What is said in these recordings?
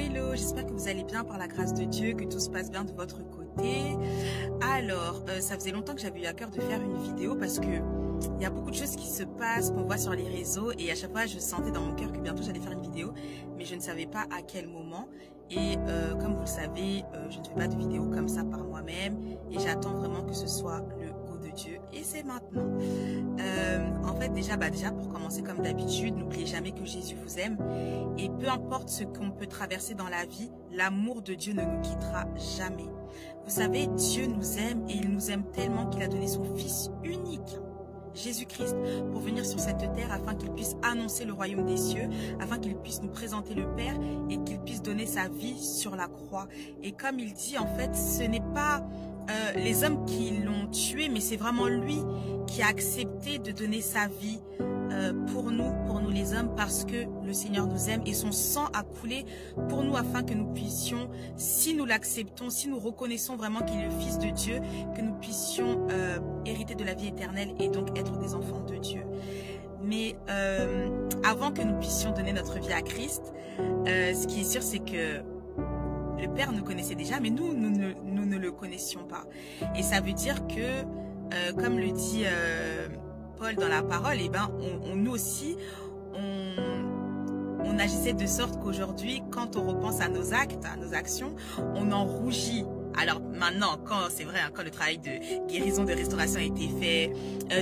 hello, j'espère que vous allez bien par la grâce de Dieu, que tout se passe bien de votre côté. Alors, ça faisait longtemps que j'avais eu à cœur de faire une vidéo parce que il y a beaucoup de choses qui se passent, qu'on voit sur les réseaux et à chaque fois je sentais dans mon cœur que bientôt j'allais faire une vidéo, mais je ne savais pas à quel moment. Et comme vous le savez, je ne fais pas de vidéo comme ça par moi-même et j'attends vraiment que ce soit le go de Dieu et c'est maintenant. En fait déjà pour commencer comme d'habitude, n'oubliez jamais que Jésus vous aime et peu importe ce qu'on peut traverser dans la vie, l'amour de Dieu ne nous quittera jamais. Vous savez, Dieu nous aime et il nous aime tellement qu'il a donné son Fils unique, Jésus-Christ, pour venir sur cette terre afin qu'il puisse annoncer le royaume des cieux, afin qu'il puisse nous présenter le Père et qu'il puisse donner sa vie sur la croix. Et comme il dit, en fait, ce n'est pas les hommes qui l'ont tué, mais c'est vraiment lui qui a accepté de donner sa vie pour nous les hommes, parce que le Seigneur nous aime et son sang a coulé pour nous afin que nous puissions, si nous l'acceptons, si nous reconnaissons vraiment qu'il est le Fils de Dieu, que nous puissions hériter de la vie éternelle et donc être des enfants de Dieu. Mais avant que nous puissions donner notre vie à Christ, ce qui est sûr, c'est que le Père nous connaissait déjà, mais nous ne le connaissions pas. Et ça veut dire que, comme le dit Paul dans la parole, eh ben, nous aussi, on agissait de sorte qu'aujourd'hui, quand on repense à nos actes, à nos actions, on en rougit. Alors maintenant, c'est vrai, quand le travail de guérison, de restauration a été fait,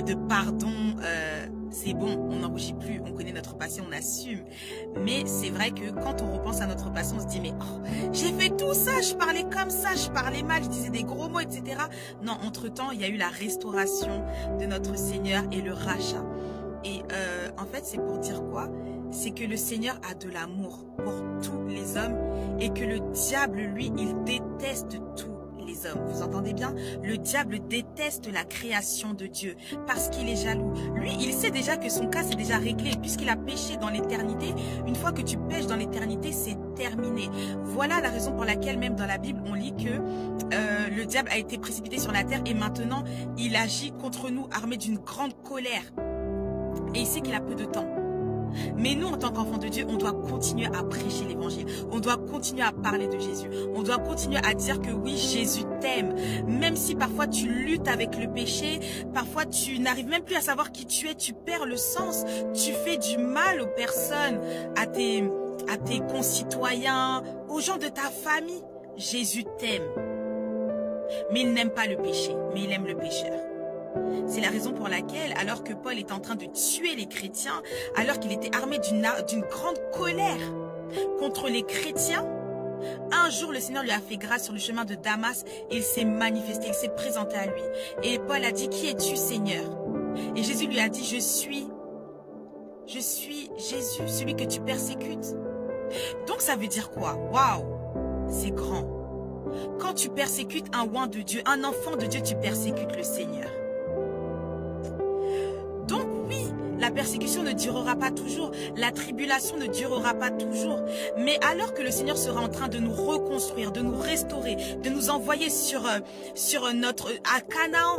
de pardon, c'est bon, on n'en rougit plus, on connaît notre passé, on assume. Mais c'est vrai que quand on repense à notre passé, on se dit, mais oh, j'ai fait tout ça, je parlais comme ça, je parlais mal, je disais des gros mots, etc. Non, entre-temps, il y a eu la restauration de notre Seigneur et le rachat. Et en fait, c'est pour dire quoi? C'est que le Seigneur a de l'amour pour tous les hommes et que le diable, lui, il déteste tous les hommes. Vous entendez bien? Le diable déteste la création de Dieu parce qu'il est jaloux. Lui, il sait déjà que son cas c'est déjà réglé puisqu'il a péché dans l'éternité. Une fois que tu pèches dans l'éternité, c'est terminé. Voilà la raison pour laquelle même dans la Bible, on lit que le diable a été précipité sur la terre et maintenant, il agit contre nous armé d'une grande colère. Et il sait qu'il a peu de temps. Mais nous, en tant qu'enfants de Dieu, on doit continuer à prêcher l'évangile. On doit continuer à parler de Jésus. On doit continuer à dire que oui, Jésus t'aime. Même si parfois tu luttes avec le péché, parfois tu n'arrives même plus à savoir qui tu es, tu perds le sens, tu fais du mal aux personnes, à tes concitoyens, aux gens de ta famille. Jésus t'aime. Mais il n'aime pas le péché, mais il aime le pécheur. C'est la raison pour laquelle, alors que Paul est en train de tuer les chrétiens, alors qu'il était armé d'une grande colère contre les chrétiens, un jour le Seigneur lui a fait grâce sur le chemin de Damas et il s'est manifesté, il s'est présenté à lui. Et Paul a dit, qui es-tu, Seigneur? Et Jésus lui a dit, je suis Jésus, celui que tu persécutes. Donc ça veut dire quoi? Waouh, c'est grand. Quand tu persécutes un oint de Dieu, un enfant de Dieu, tu persécutes le Seigneur. Donc oui, la persécution ne durera pas toujours, la tribulation ne durera pas toujours. Mais alors que le Seigneur sera en train de nous reconstruire, de nous restaurer, de nous envoyer à Canaan,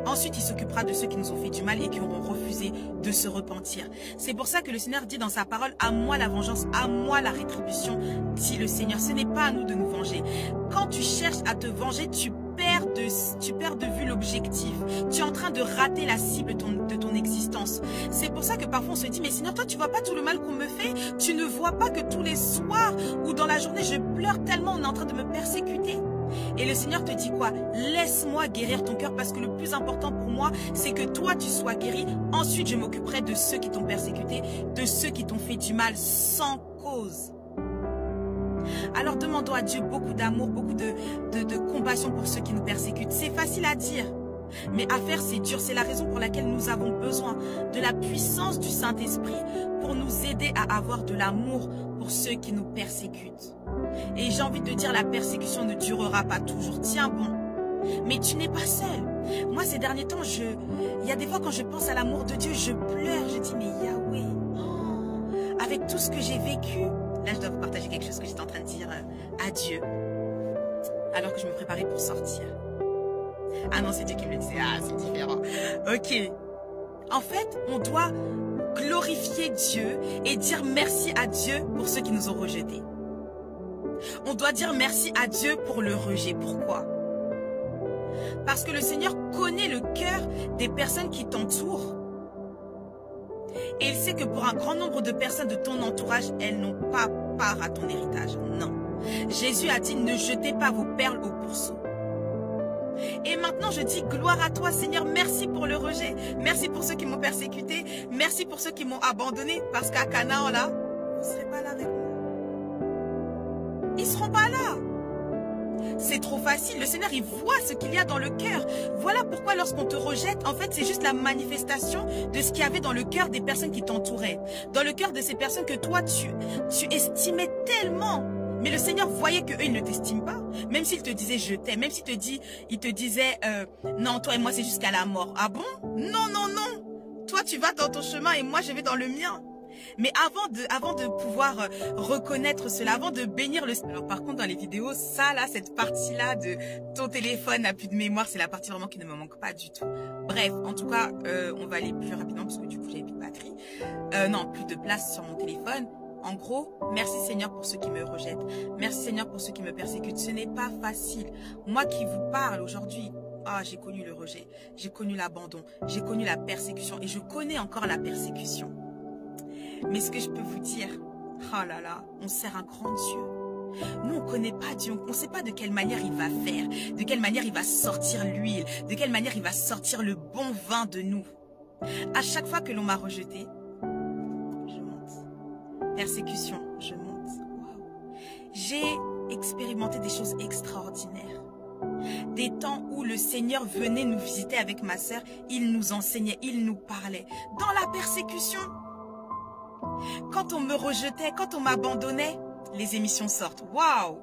ensuite il s'occupera de ceux qui nous ont fait du mal et qui auront refusé de se repentir. C'est pour ça que le Seigneur dit dans sa parole, à moi la vengeance, à moi la rétribution, dit le Seigneur. Ce n'est pas à nous de nous venger. Quand tu cherches à te venger, tu perds de vue l'objectif. Tu es en train de rater la cible de ton existence. C'est pour ça que parfois on se dit, mais Seigneur, toi tu vois pas tout le mal qu'on me fait? Tu ne vois pas que tous les soirs ou dans la journée je pleure tellement on est en train de me persécuter? Et le Seigneur te dit quoi? Laisse-moi guérir ton cœur parce que le plus important pour moi, c'est que toi tu sois guéri. Ensuite je m'occuperai de ceux qui t'ont persécuté, de ceux qui t'ont fait du mal sans cause. Alors demandons à Dieu beaucoup d'amour, beaucoup de compassion pour ceux qui nous persécutent. C'est facile à dire, mais à faire c'est dur. C'est la raison pour laquelle nous avons besoin de la puissance du Saint-Esprit pour nous aider à avoir de l'amour pour ceux qui nous persécutent. Et j'ai envie de dire, la persécution ne durera pas toujours. Tiens bon, mais tu n'es pas seul. Moi ces derniers temps, il y a des fois quand je pense à l'amour de Dieu, je pleure, je dis mais Yahweh, oh, avec tout ce que j'ai vécu. Là, je dois vous partager quelque chose que j'étais en train de dire à Dieu, alors que je me préparais pour sortir. Ah non, c'est Dieu qui me le disait. Ah, c'est différent. Ok. En fait, on doit glorifier Dieu et dire merci à Dieu pour ceux qui nous ont rejetés. On doit dire merci à Dieu pour le rejet. Pourquoi? Parce que le Seigneur connaît le cœur des personnes qui t'entourent. Et il sait que pour un grand nombre de personnes de ton entourage, elles n'ont pas part à ton héritage. Non. Jésus a dit, ne jetez pas vos perles au pourceau. Et maintenant, je dis gloire à toi, Seigneur. Merci pour le rejet. Merci pour ceux qui m'ont persécuté. Merci pour ceux qui m'ont abandonné. Parce qu'à Canaan, là, vous ne serez pas là avec moi. Ils ne seront pas là. C'est trop facile. Le Seigneur, il voit ce qu'il y a dans le cœur. Voilà pourquoi lorsqu'on te rejette, en fait, c'est juste la manifestation de ce qu'il y avait dans le cœur des personnes qui t'entouraient. Dans le cœur de ces personnes que toi, tu estimais tellement. Mais le Seigneur voyait qu'eux, ils ne t'estiment pas. Même s'il te disait je t'aime, même s'il te disait non, toi et moi, c'est jusqu'à la mort. Ah bon? Non, non, non. Toi, tu vas dans ton chemin et moi, je vais dans le mien. Mais avant de pouvoir reconnaître cela, avant de bénir le... Alors par contre, dans les vidéos, ça là, cette partie-là de ton téléphone n'a plus de mémoire, c'est la partie vraiment qui ne me manque pas du tout. Bref, en tout cas, on va aller plus rapidement parce que du coup, j'avais plus de batterie. Non, plus de place sur mon téléphone. En gros, merci Seigneur pour ceux qui me rejettent. Merci Seigneur pour ceux qui me persécutent. Ce n'est pas facile. Moi qui vous parle aujourd'hui, j'ai connu le rejet, j'ai connu l'abandon, j'ai connu la persécution et je connais encore la persécution. Mais ce que je peux vous dire, oh là là, on sert un grand Dieu. Nous, on ne connaît pas Dieu, on ne sait pas de quelle manière il va faire, de quelle manière il va sortir l'huile, de quelle manière il va sortir le bon vin de nous. À chaque fois que l'on m'a rejeté, je monte. Persécution, je monte. Wow. J'ai expérimenté des choses extraordinaires. Des temps où le Seigneur venait nous visiter avec ma sœur, il nous enseignait, il nous parlait. Dans la persécution, quand on me rejetait, quand on m'abandonnait, les émissions sortent. Waouh!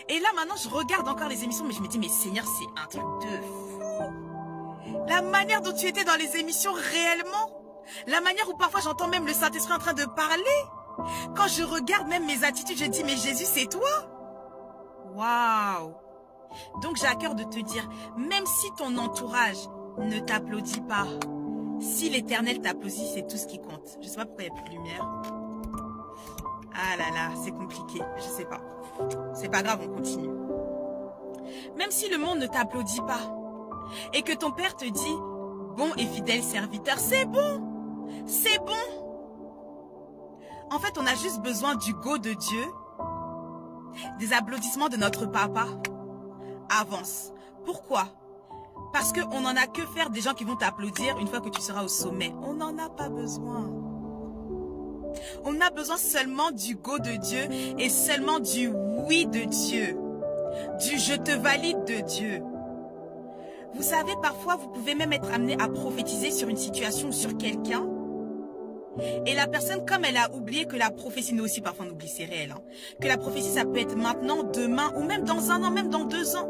Et là, maintenant, je regarde encore les émissions, mais je me dis, mais Seigneur, c'est un truc de fou. La manière dont tu étais dans les émissions réellement. La manière où parfois j'entends même le Saint-Esprit en train de parler. Quand je regarde même mes attitudes, je dis, mais Jésus, c'est toi? Waouh! Donc, j'ai à cœur de te dire, même si ton entourage ne t'applaudit pas, si l'Éternel t'applaudit, c'est tout ce qui compte. Je ne sais pas pourquoi il n'y a plus de lumière. Ah là là, c'est compliqué. Je ne sais pas. C'est pas grave, on continue. Même si le monde ne t'applaudit pas et que ton père te dit, bon et fidèle serviteur, c'est bon. C'est bon. En fait, on a juste besoin du go de Dieu, des applaudissements de notre papa. Avance. Pourquoi? Parce qu'on n'en a que faire des gens qui vont t'applaudir une fois que tu seras au sommet. On n'en a pas besoin. On a besoin seulement du go de Dieu et seulement du oui de Dieu. Du je te valide de Dieu. Vous savez, parfois, vous pouvez même être amené à prophétiser sur une situation ou sur quelqu'un. Et la personne, comme elle a oublié que la prophétie, nous aussi parfois on oublie, c'est réel. Hein, que la prophétie, ça peut être maintenant, demain, ou même dans 1 an, même dans 2 ans.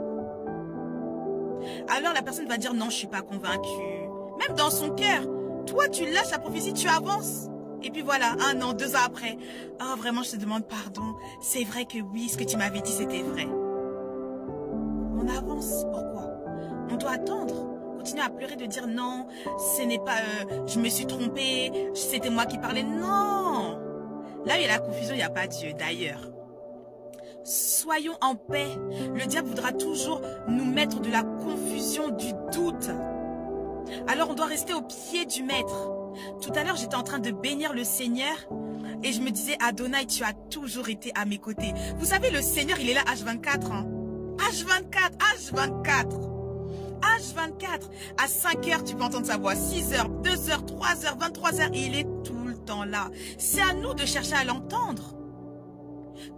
Alors la personne va dire non, je suis pas convaincue. Même dans son cœur, toi tu lâches la prophétie, tu avances. Et puis voilà, 1 an, 2 ans après, oh vraiment je te demande pardon. C'est vrai que oui, ce que tu m'avais dit c'était vrai. On avance, pourquoi? On doit attendre. Continuer à pleurer de dire non, ce n'est pas, je me suis trompée, c'était moi qui parlais. Non. Là où il y a la confusion, il n'y a pas Dieu d'ailleurs. Soyons en paix. Le diable voudra toujours nous mettre de la confusion, du doute. Alors on doit rester au pied du maître. Tout à l'heure, j'étais en train de bénir le Seigneur et je me disais, Adonai, tu as toujours été à mes côtés. Vous savez, le Seigneur, il est là H24. Hein. H24, H24. H24. À 5 heures, tu peux entendre sa voix. 6 heures, 2 heures, 3 heures, 23 heures. Et il est tout le temps là. C'est à nous de chercher à l'entendre.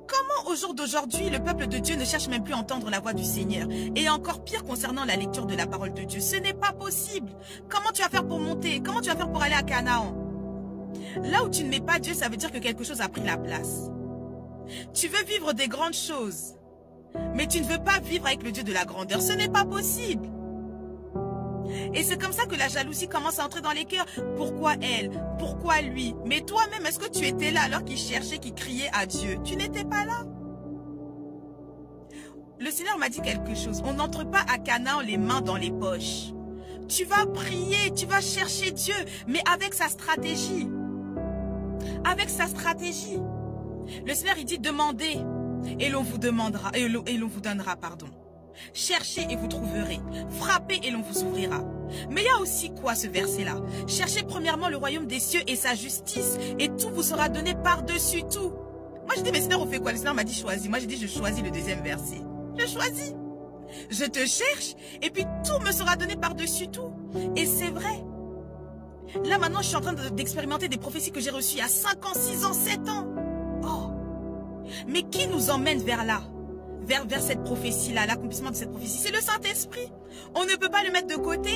Comment au jour d'aujourd'hui, le peuple de Dieu ne cherche même plus à entendre la voix du Seigneur? Et encore pire concernant la lecture de la parole de Dieu. Ce n'est pas possible. Comment tu vas faire pour monter? Comment tu vas faire pour aller à Canaan? Là où tu ne mets pas Dieu, ça veut dire que quelque chose a pris la place. Tu veux vivre des grandes choses, mais tu ne veux pas vivre avec le Dieu de la grandeur. Ce n'est pas possible. Et c'est comme ça que la jalousie commence à entrer dans les cœurs. Pourquoi elle? Pourquoi lui? Mais toi-même, est-ce que tu étais là alors qu'il cherchait, qu'il criait à Dieu? Tu n'étais pas là. Le Seigneur m'a dit quelque chose. On n'entre pas à Canaan les mains dans les poches. Tu vas prier, tu vas chercher Dieu, mais avec sa stratégie. avec sa stratégie. Le Seigneur, il dit demandez et l'on vous demandera, et l'on vous donnera, pardon. Cherchez et vous trouverez. Frappez et l'on vous ouvrira. Mais il y a aussi quoi ce verset-là? Cherchez premièrement le royaume des cieux et sa justice, et tout vous sera donné par-dessus tout. Moi j'ai dit, mais Seigneur, on fait quoi? Le Seigneur m'a dit choisis. Moi j'ai dit, je choisis le deuxième verset. Je choisis. Je te cherche, et puis tout me sera donné par-dessus tout. Et c'est vrai. Là maintenant, je suis en train d'expérimenter des prophéties que j'ai reçues il y a 5 ans, 6 ans, 7 ans. Oh. Mais qui nous emmène vers là? Vers cette prophétie-là, l'accomplissement de cette prophétie? C'est le Saint-Esprit. On ne peut pas le mettre de côté.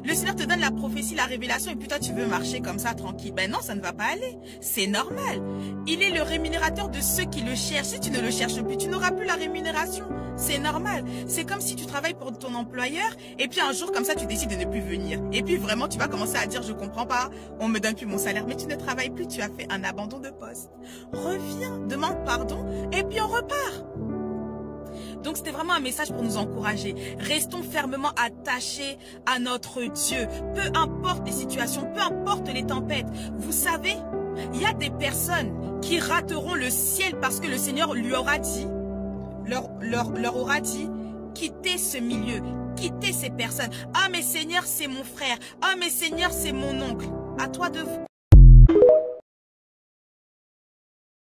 Le Seigneur te donne la prophétie, la révélation, et puis toi tu veux marcher comme ça tranquille. Ben non, ça ne va pas aller. C'est normal. Il est le rémunérateur de ceux qui le cherchent. Si tu ne le cherches plus, tu n'auras plus la rémunération. C'est normal. C'est comme si tu travailles pour ton employeur, et puis un jour comme ça tu décides de ne plus venir. Et puis vraiment tu vas commencer à dire je comprends pas, on me donne plus mon salaire. Mais tu ne travailles plus, tu as fait un abandon de poste. Reviens, demande pardon, et puis on repart. Donc c'était vraiment un message pour nous encourager. Restons fermement attachés à notre Dieu. Peu importe les situations, peu importe les tempêtes. Vous savez, il y a des personnes qui rateront le ciel parce que le Seigneur lui aura dit, leur aura dit, quittez ce milieu, quittez ces personnes. Ah mais Seigneur, c'est mon frère. Ah mais Seigneur, c'est mon oncle. À toi de